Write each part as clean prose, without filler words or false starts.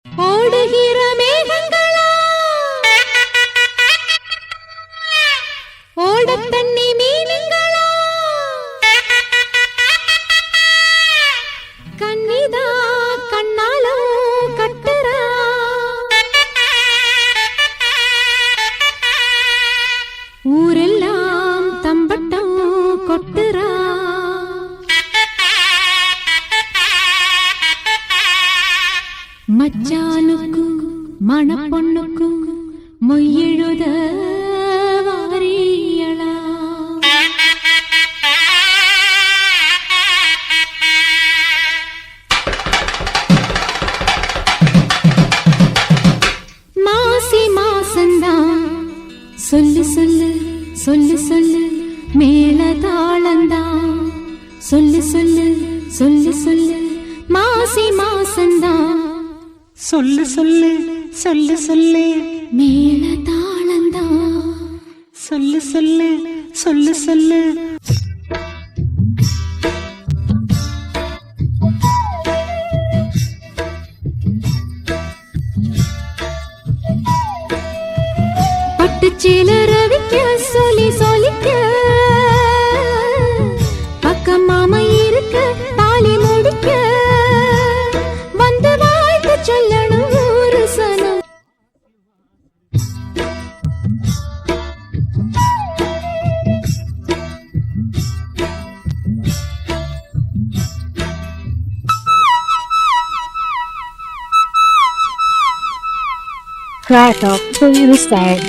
ஓடுகிற மேகங்களா ஓட தண்ணி மீனுங்களா கண்ணிதா கண்ணாலோ கட்டுறா ஊரெல்லாம் தம்பட்டம் கொட்டுறா மச்சானுக்கும் மணப்பொண்ணுக்கும் மொய்யெழுத வாரியளா மாசி மாசந்தான் சொல்லு சொல்லு சொல்லு சொல்லு மேல தாளந்தான் சொல்லு சொல்லு சொல்லு சொல்லு மாசி மாசந்தான் சொல்லு சொல்லு சொல்லு சொல்லு மேல தாளந்தான் சொல்லு சொல்லு சொல்லு சொல்லு பட்டுச்சேல ரவிக்க சொல்லி சொல்லிக்க பக்கம் மாமா இருக்க தாலி முடிக்க வந்து வாழ்த்து சொல்லணும் ஒரு சனம் Crack up to the side.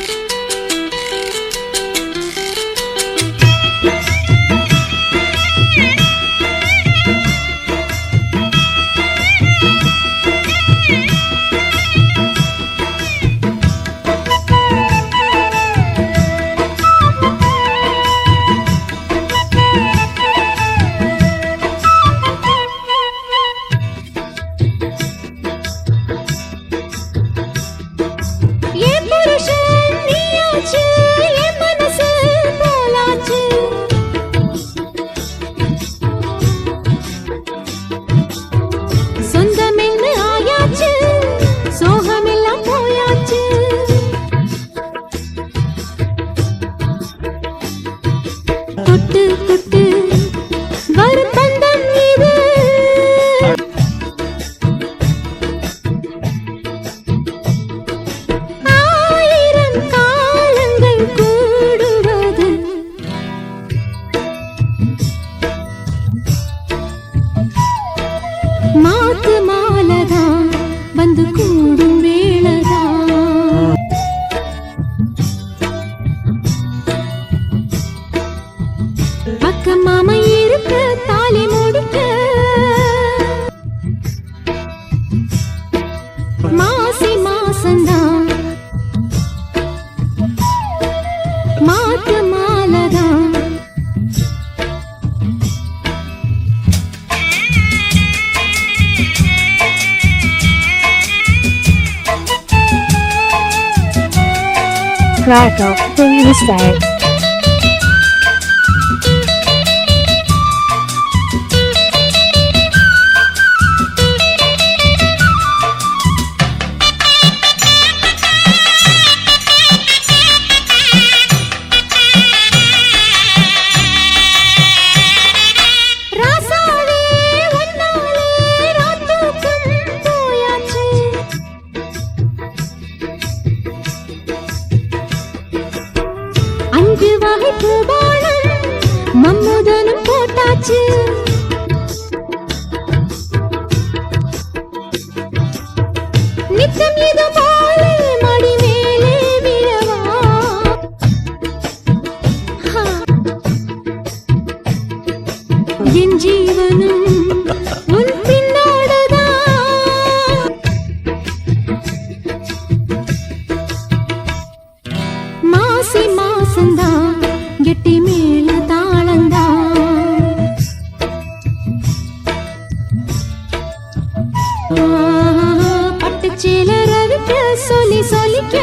தொட்டு தொட்டு வரும் பந்தம் இது ஆயிரம் காலங்கள் கூடுவது மாத்து மாலதான் வந்து கூடும் வேளதான் பக்கம் மாமா இருக்க தாலி முடிக்க மாசி மாசந்தான் மாத்து மாலதான் Crack up to the side. அஞ்சு வகை பூபானம் மம்முதனும் போட்டாச்சு நித்தம் இது போல மடி மேலே விழவா என் ஜீவனும் உன் பின்னோடுதான் மாசி மாசந்தான் கெட்டி மேல தாளந்தான் பட்டுச்சேல ரவிக்க சொல்லி சொல்லிக்க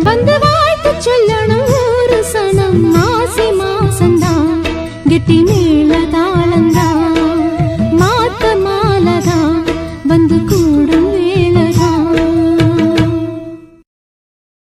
வந்து வாழ்த்து சொல்லணும் ஒரு சனம் மாசி மாசந்தான் கெட்டி மேல